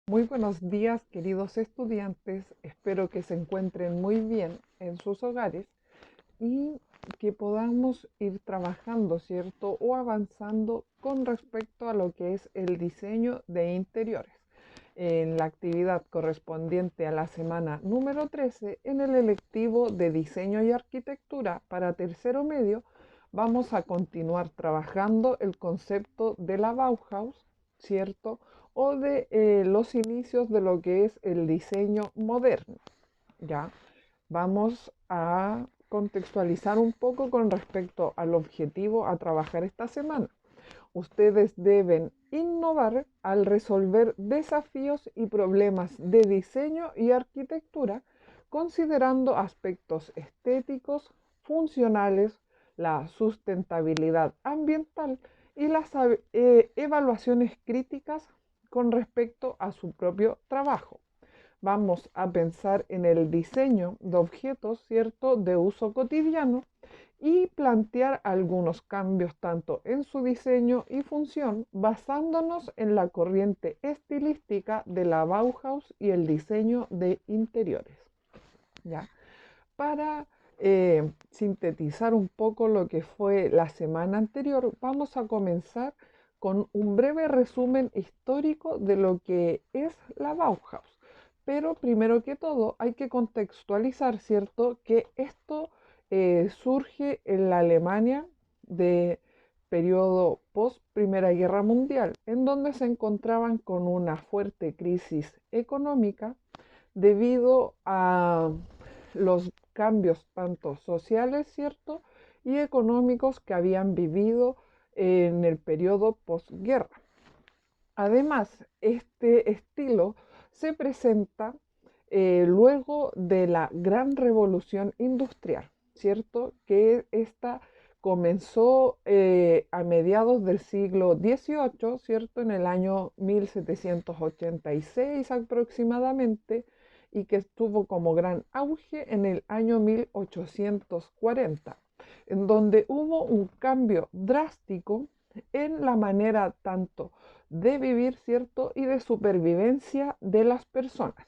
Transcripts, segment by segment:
Muy buenos días, queridos estudiantes. Espero que se encuentren muy bien en sus hogares y que podamos ir trabajando, ¿cierto? O avanzando con respecto a lo que es el diseño de interiores. En la actividad correspondiente a la semana número 13, en el electivo de diseño y arquitectura para tercero medio, vamos a continuar trabajando el concepto de la Bauhaus, ¿cierto? O de los inicios de lo que es el diseño moderno, ¿ya? Vamos a contextualizar un poco con respecto al objetivo a trabajar esta semana. Ustedes deben innovar al resolver desafíos y problemas de diseño y arquitectura, considerando aspectos estéticos, funcionales, la sustentabilidad ambiental y las evaluaciones críticas con respecto a su propio trabajo. Vamos a pensar en el diseño de objetos, ¿cierto?, de uso cotidiano y plantear algunos cambios tanto en su diseño y función basándonos en la corriente estilística de la Bauhaus y el diseño de interiores. ¿Ya? Para sintetizar un poco lo que fue la semana anterior, vamos a comenzar con un breve resumen histórico de lo que es la Bauhaus. Pero primero que todo hay que contextualizar, ¿cierto?, que esto surge en la Alemania de periodo post Primera Guerra Mundial, en donde se encontraban con una fuerte crisis económica debido a los cambios tanto sociales, ¿cierto?, y económicos que habían vivido en el periodo posguerra. Además, este estilo se presenta luego de la gran revolución industrial, ¿cierto? Que esta comenzó a mediados del siglo XVIII, ¿cierto? En el año 1786 aproximadamente, y que estuvo como gran auge en el año 1840, en donde hubo un cambio drástico en la manera tanto de vivir, ¿cierto?, y de supervivencia de las personas.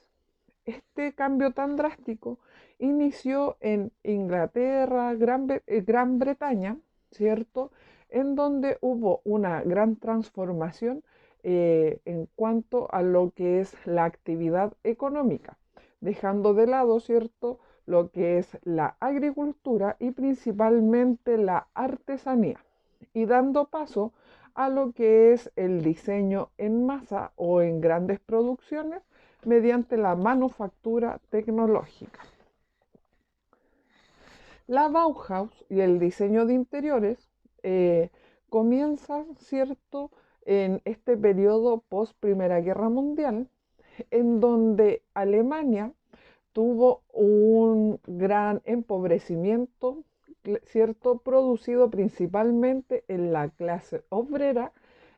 Este cambio tan drástico inició en Inglaterra, Gran Bretaña, ¿cierto?, en donde hubo una gran transformación en cuanto a lo que es la actividad económica, dejando de lado, ¿cierto?, lo que es la agricultura y principalmente la artesanía, y dando paso a lo que es el diseño en masa o en grandes producciones mediante la manufactura tecnológica. La Bauhaus y el diseño de interiores eh, comienzan, ¿cierto?, en este periodo post Primera Guerra Mundial, en donde Alemania tuvo un gran empobrecimiento, ¿cierto?, producido principalmente en la clase obrera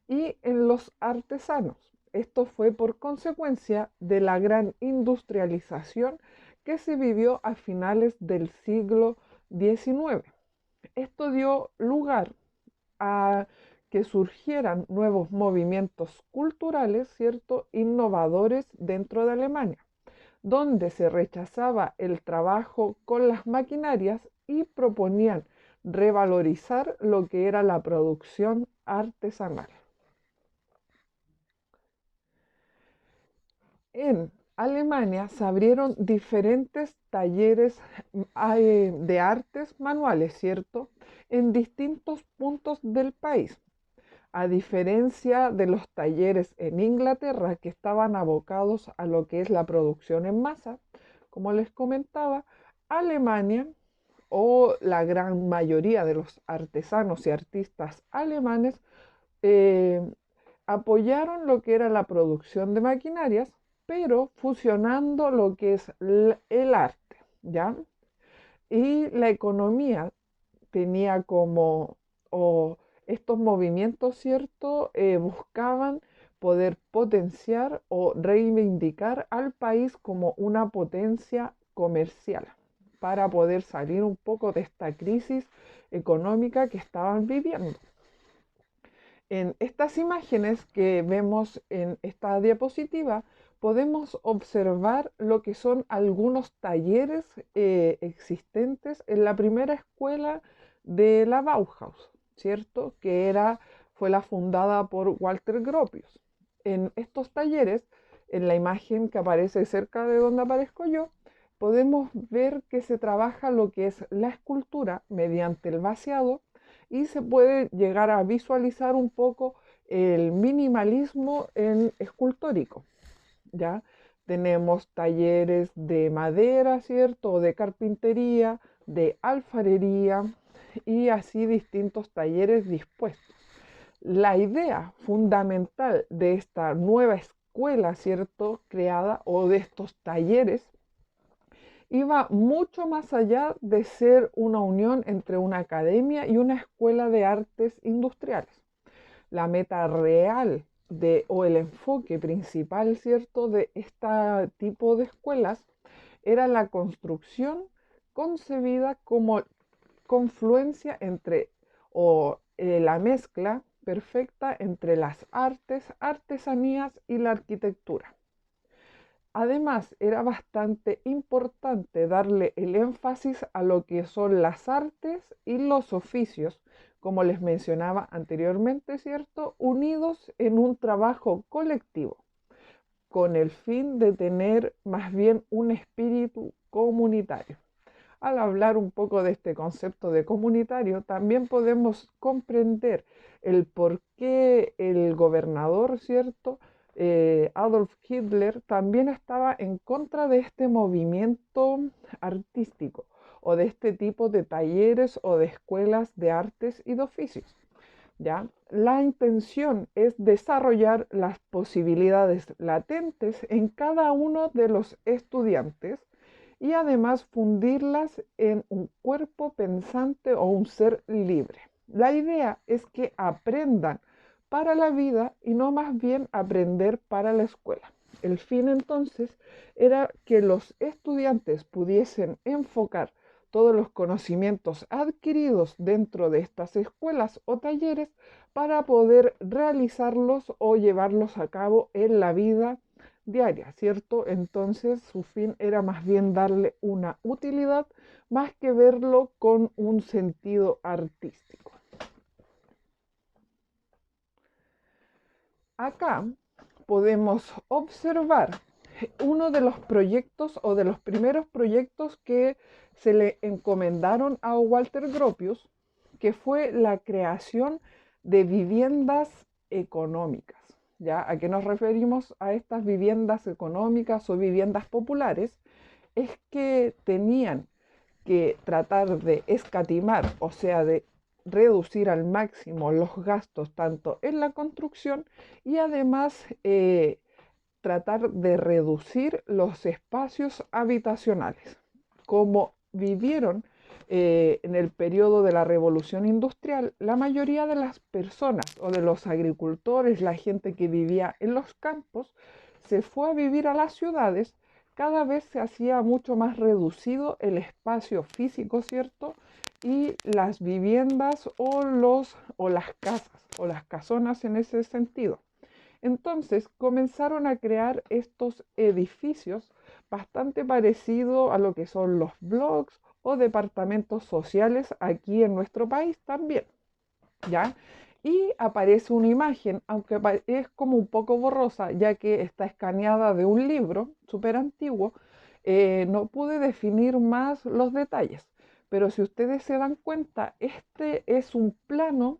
y en los artesanos. Esto fue por consecuencia de la gran industrialización que se vivió a finales del siglo XIX. Esto dio lugar a que surgieran nuevos movimientos culturales, ¿cierto?, innovadores dentro de Alemania, donde se rechazaba el trabajo con las maquinarias y proponían revalorizar lo que era la producción artesanal. En Alemania se abrieron diferentes talleres de artes manuales, ¿cierto?, en distintos puntos del país. A diferencia de los talleres en Inglaterra, que estaban abocados a lo que es la producción en masa, como les comentaba, Alemania o la gran mayoría de los artesanos y artistas alemanes eh, apoyaron lo que era la producción de maquinarias, pero fusionando lo que es el arte, ¿ya? Y la economía tenía como, o estos movimientos, ¿cierto?, buscaban poder potenciar o reivindicar al país como una potencia comercial para poder salir un poco de esta crisis económica que estaban viviendo. En estas imágenes que vemos en esta diapositiva, podemos observar lo que son algunos talleres existentes en la primera escuela de la Bauhaus, ¿cierto? Fue la fundada por Walter Gropius. En estos talleres, en la imagen que aparece cerca de donde aparezco yo, podemos ver que se trabaja lo que es la escultura mediante el vaciado y se puede llegar a visualizar un poco el minimalismo escultórico, ¿ya? Tenemos talleres de madera, ¿cierto? O de carpintería, de alfarería y así distintos talleres dispuestos. La idea fundamental de esta nueva escuela, ¿cierto? Creada o de estos talleres iba mucho más allá de ser una unión entre una academia y una escuela de artes industriales. La meta real o el enfoque principal, ¿cierto?, de este tipo de escuelas era la construcción concebida como confluencia entre la mezcla perfecta entre las artes, artesanías y la arquitectura. Además, era bastante importante darle el énfasis a lo que son las artes y los oficios, como les mencionaba anteriormente, ¿cierto? Unidos en un trabajo colectivo, con el fin de tener más bien un espíritu comunitario. Al hablar un poco de este concepto de comunitario, también podemos comprender el por qué el gobernador, ¿cierto? Adolf Hitler también estaba en contra de este movimiento artístico o de este tipo de talleres o de escuelas de artes y de oficios. ¿Ya? La intención es desarrollar las posibilidades latentes en cada uno de los estudiantes y además fundirlas en un cuerpo pensante o un ser libre. La idea es que aprendan para la vida y no más bien aprender para la escuela. El fin entonces era que los estudiantes pudiesen enfocar todos los conocimientos adquiridos dentro de estas escuelas o talleres para poder realizarlos o llevarlos a cabo en la vida diaria, ¿cierto? Entonces su fin era más bien darle una utilidad más que verlo con un sentido artístico. Acá podemos observar uno de los proyectos o de los primeros proyectos que se le encomendaron a Walter Gropius, que fue la creación de viviendas económicas. ¿Ya? ¿A qué nos referimos a estas viviendas económicas o viviendas populares? Es que tenían que tratar de escatimar, o sea, de reducir al máximo los gastos tanto en la construcción y además tratar de reducir los espacios habitacionales. Como vivieron en el periodo de la revolución industrial, la mayoría de las personas o de los agricultores, la gente que vivía en los campos, se fue a vivir a las ciudades. Cada vez se hacía mucho más reducido el espacio físico, ¿cierto? Y las viviendas o las casas o las casonas en ese sentido. Entonces comenzaron a crear estos edificios bastante parecidos a lo que son los blogs o departamentos sociales aquí en nuestro país también, ¿ya? Y aparece una imagen, aunque es como un poco borrosa, ya que está escaneada de un libro súper antiguo, no pude definir más los detalles. Pero si ustedes se dan cuenta, este es un plano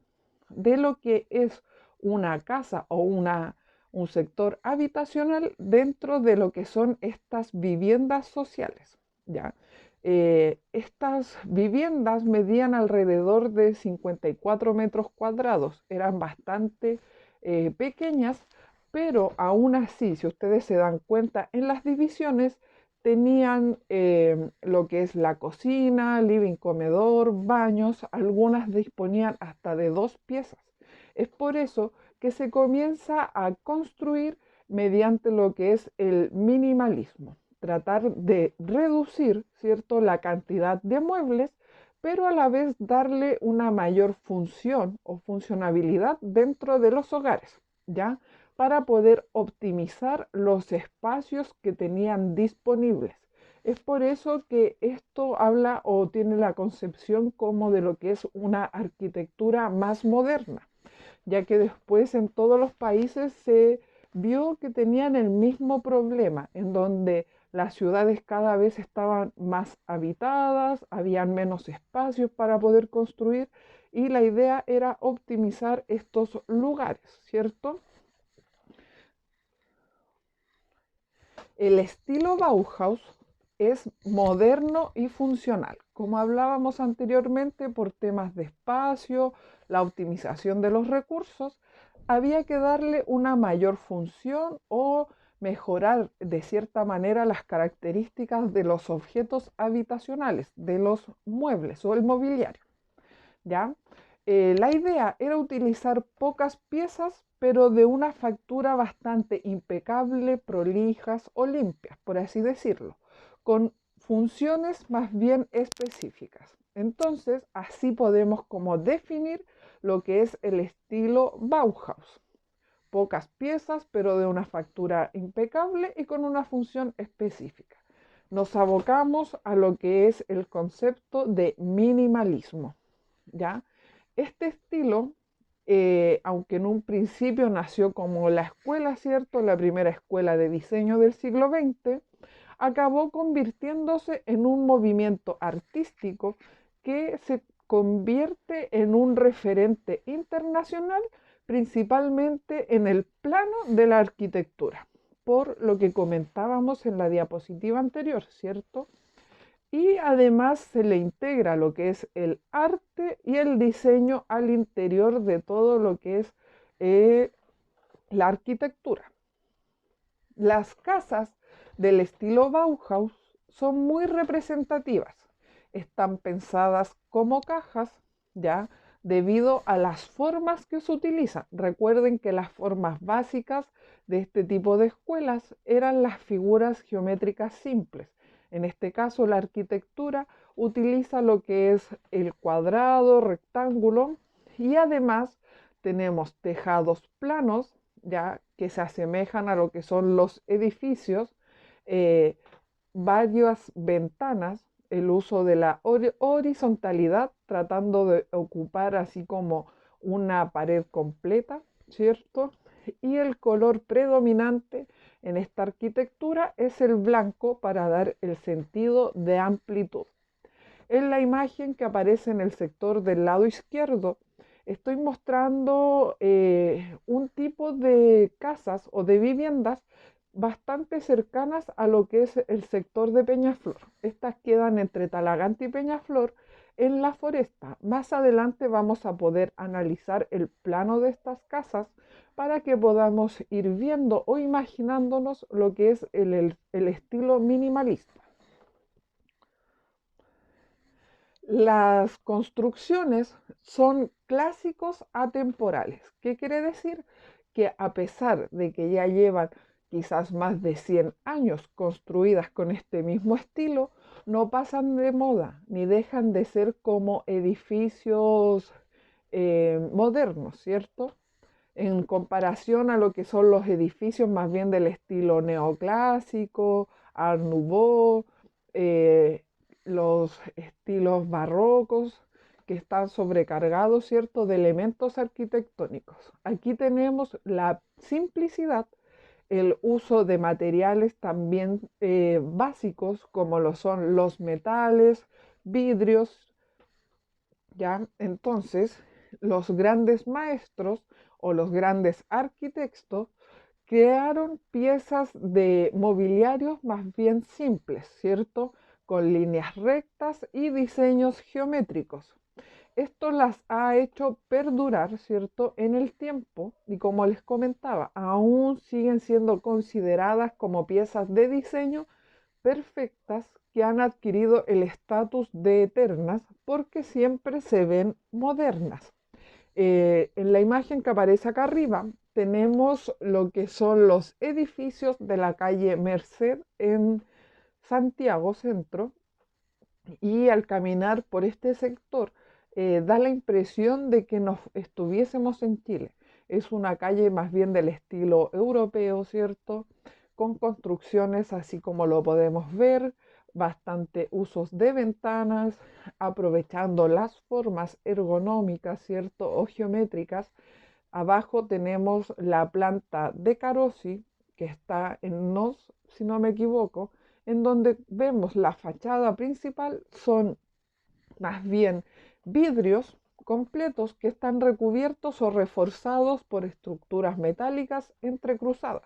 de lo que es una casa o un sector habitacional dentro de lo que son estas viviendas sociales, ¿ya? Estas viviendas medían alrededor de 54 metros cuadrados, eran bastante pequeñas, pero aún así, si ustedes se dan cuenta, en las divisiones tenían lo que es la cocina, living, comedor, baños, algunas disponían hasta de 2 piezas. Es por eso que se comienza a construir mediante lo que es el minimalismo, tratar de reducir, ¿cierto?, la cantidad de muebles, pero a la vez darle una mayor función o funcionabilidad dentro de los hogares, ¿ya? Para poder optimizar los espacios que tenían disponibles. Es por eso que esto habla o tiene la concepción como de lo que es una arquitectura más moderna, ya que después en todos los países se vio que tenían el mismo problema, en donde las ciudades cada vez estaban más habitadas, habían menos espacios para poder construir y la idea era optimizar estos lugares, ¿cierto? El estilo Bauhaus es moderno y funcional, como hablábamos anteriormente, por temas de espacio, la optimización de los recursos, había que darle una mayor función o mejorar de cierta manera las características de los objetos habitacionales, de los muebles o el mobiliario. ¿Ya? La idea era utilizar pocas piezas, pero de una factura bastante impecable, prolijas o limpias, por así decirlo, con funciones más bien específicas. Entonces, así podemos como definir lo que es el estilo Bauhaus. Pocas piezas, pero de una factura impecable y con una función específica. Nos abocamos a lo que es el concepto de minimalismo. ¿Ya? Este estilo, aunque en un principio nació como la escuela, ¿cierto? La primera escuela de diseño del siglo XX, acabó convirtiéndose en un movimiento artístico que se convierte en un referente internacional, principalmente en el plano de la arquitectura, por lo que comentábamos en la diapositiva anterior, ¿cierto? Y además se le integra lo que es el arte y el diseño al interior de todo lo que es eh, la arquitectura. Las casas del estilo Bauhaus son muy representativas. Están pensadas como cajas, ¿ya? Debido a las formas que se utilizan. Recuerden que las formas básicas de este tipo de escuelas eran las figuras geométricas simples. En este caso, la arquitectura utiliza lo que es el cuadrado, rectángulo y además tenemos tejados planos, ya que se asemejan a lo que son los edificios, eh, varias ventanas, el uso de la horizontalidad, tratando de ocupar así como una pared completa, ¿cierto? Y el color predominante en esta arquitectura es el blanco para dar el sentido de amplitud. En la imagen que aparece en el sector del lado izquierdo, estoy mostrando un tipo de casas o de viviendas bastante cercanas a lo que es el sector de Peñaflor. Estas quedan entre Talagante y Peñaflor en la foresta. Más adelante vamos a poder analizar el plano de estas casas para que podamos ir viendo o imaginándonos lo que es el estilo minimalista. Las construcciones son clásicos atemporales. ¿Qué quiere decir? Que a pesar de que ya llevan quizás más de 100 años construidas con este mismo estilo, no pasan de moda ni dejan de ser como edificios modernos, ¿cierto? En comparación a lo que son los edificios más bien del estilo neoclásico, Art Nouveau, eh, los estilos barrocos que están sobrecargados, ¿cierto?, de elementos arquitectónicos. Aquí tenemos la simplicidad, el uso de materiales también básicos como lo son los metales, vidrios, ¿ya? Entonces, los grandes maestros o los grandes arquitectos crearon piezas de mobiliario más bien simples, ¿cierto? Con líneas rectas y diseños geométricos. Esto las ha hecho perdurar, ¿cierto?, en el tiempo y como les comentaba, aún siguen siendo consideradas como piezas de diseño perfectas que han adquirido el estatus de eternas porque siempre se ven modernas. En la imagen que aparece acá arriba tenemos lo que son los edificios de la calle Merced en Santiago Centro, y al caminar por este sector da la impresión de que nos estuviésemos en Chile. Es una calle más bien del estilo europeo, ¿cierto? Con construcciones así como lo podemos ver, bastante usos de ventanas, aprovechando las formas ergonómicas, ¿cierto? O geométricas. Abajo tenemos la planta de Carosi, que está en Nos, si no me equivoco, en donde vemos la fachada principal, son más bien vidrios completos que están recubiertos o reforzados por estructuras metálicas entrecruzadas,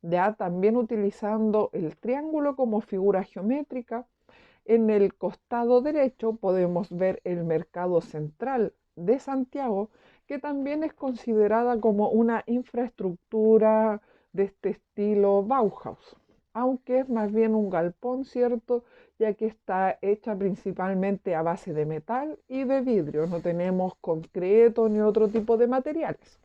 ya también utilizando el triángulo como figura geométrica. En el costado derecho podemos ver el mercado central de Santiago, que también es considerada como una infraestructura de este estilo Bauhaus, aunque es más bien un galpón, ¿cierto? Ya que está hecha principalmente a base de metal y de vidrio, no tenemos concreto ni otro tipo de materiales.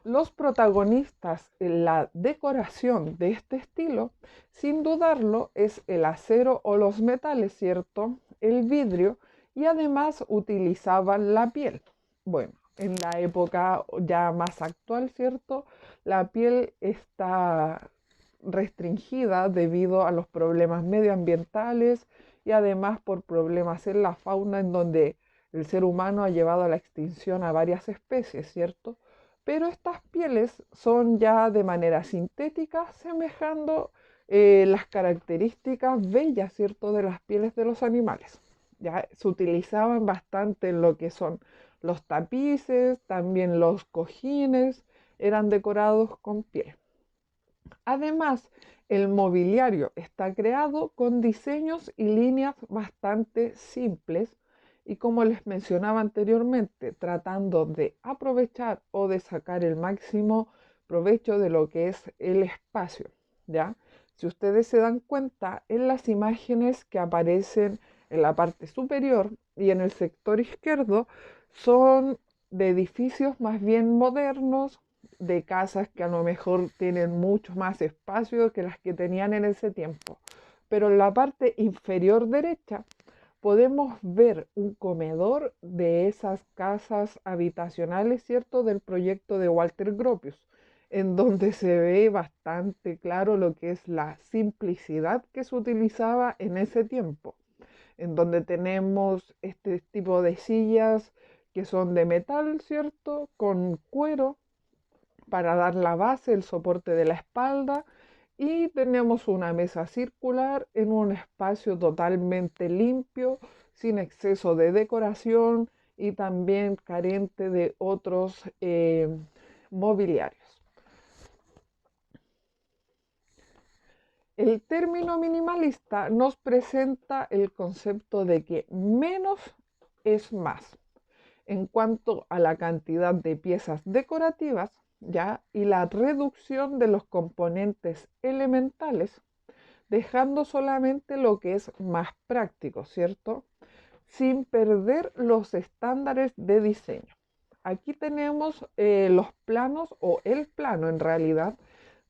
Los protagonistas en la decoración de este estilo, sin dudarlo, es el acero o los metales, ¿cierto? El vidrio, y además utilizaban la piel. Bueno, en la época ya más actual, ¿cierto? La piel está restringida debido a los problemas medioambientales y además por problemas en la fauna en donde el ser humano ha llevado a la extinción a varias especies, ¿cierto? Pero estas pieles son ya de manera sintética, semejando las características bellas, ¿cierto?, de las pieles de los animales. Ya se utilizaban bastante en lo que son los tapices, también los cojines, eran decorados con piel. Además, el mobiliario está creado con diseños y líneas bastante simples y, como les mencionaba anteriormente, tratando de aprovechar o de sacar el máximo provecho de lo que es el espacio, ¿ya? Si ustedes se dan cuenta, en las imágenes que aparecen en la parte superior y en el sector izquierdo son de edificios más bien modernos, de casas que a lo mejor tienen mucho más espacio que las que tenían en ese tiempo. Pero en la parte inferior derecha podemos ver un comedor de esas casas habitacionales, ¿cierto? Del proyecto de Walter Gropius, en donde se ve bastante claro lo que es la simplicidad que se utilizaba en ese tiempo, en donde tenemos este tipo de sillas que son de metal, ¿cierto? Con cuero para dar la base, el soporte de la espalda, y tenemos una mesa circular en un espacio totalmente limpio, sin exceso de decoración y también carente de otros mobiliarios. El término minimalista nos presenta el concepto de que menos es más en cuanto a la cantidad de piezas decorativas, ¿ya? Y la reducción de los componentes elementales, dejando solamente lo que es más práctico, ¿cierto? Sin perder los estándares de diseño. Aquí tenemos los planos o el plano en realidad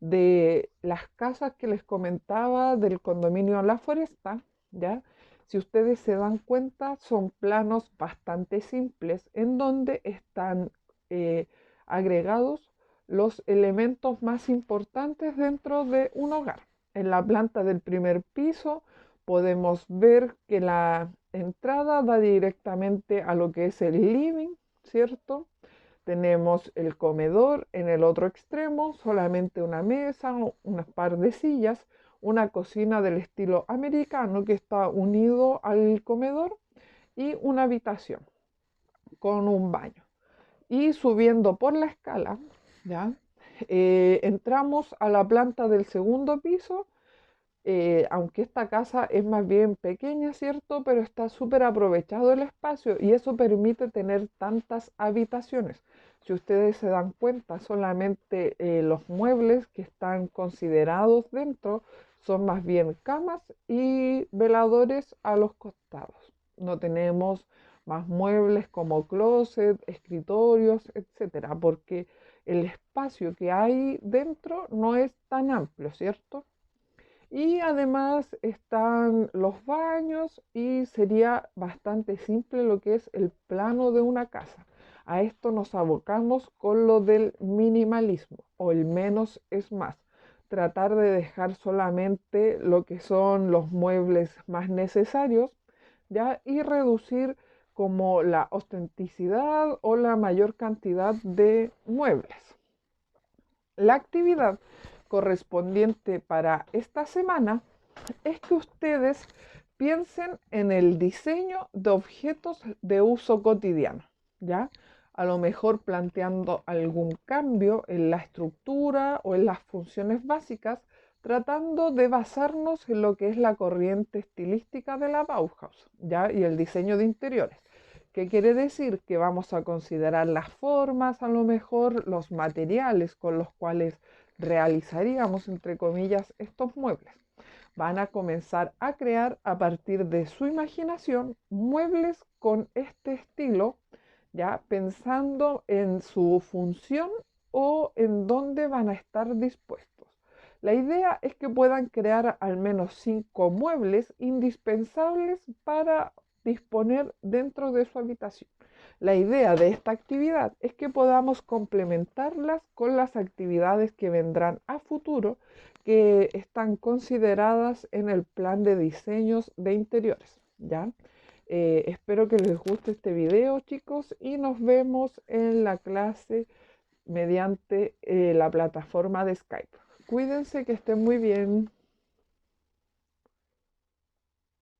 de las casas que les comentaba del condominio La Foresta, ¿ya? Si ustedes se dan cuenta, son planos bastante simples en donde están eh, agregados los elementos más importantes dentro de un hogar. En la planta del primer piso podemos ver que la entrada da directamente a lo que es el living, ¿cierto? Tenemos el comedor en el otro extremo, solamente una mesa, unas par de sillas, una cocina del estilo americano que está unido al comedor y una habitación con un baño. Y subiendo por la escala, ¿ya? Entramos a la planta del segundo piso, aunque esta casa es más bien pequeña, ¿cierto? Pero está súper aprovechado el espacio y eso permite tener tantas habitaciones. Si ustedes se dan cuenta, solamente los muebles que están considerados dentro son más bien camas y veladores a los costados. No tenemos más muebles como closet, escritorios, etcétera, porque el espacio que hay dentro no es tan amplio, ¿cierto? Y además están los baños y sería bastante simple lo que es el plano de una casa. A esto nos abocamos con lo del minimalismo o el menos es más. Tratar de dejar solamente lo que son los muebles más necesarios, ¿ya? Y reducir como la ostenticidad o la mayor cantidad de muebles. La actividad correspondiente para esta semana es que ustedes piensen en el diseño de objetos de uso cotidiano, ¿ya? A lo mejor planteando algún cambio en la estructura o en las funciones básicas, tratando de basarnos en lo que es la corriente estilística de la Bauhaus, ¿ya? Y el diseño de interiores. ¿Qué quiere decir? Que vamos a considerar las formas, a lo mejor los materiales con los cuales realizaríamos, entre comillas, estos muebles. Van a comenzar a crear a partir de su imaginación muebles con este estilo, ya pensando en su función o en dónde van a estar dispuestos. La idea es que puedan crear al menos 5 muebles indispensables para disponer dentro de su habitación. La idea de esta actividad es que podamos complementarlas con las actividades que vendrán a futuro que están consideradas en el plan de diseños de interiores, ¿ya? Espero que les guste este video, chicos, y nos vemos en la clase mediante la plataforma de Skype. Cuídense, que estén muy bien.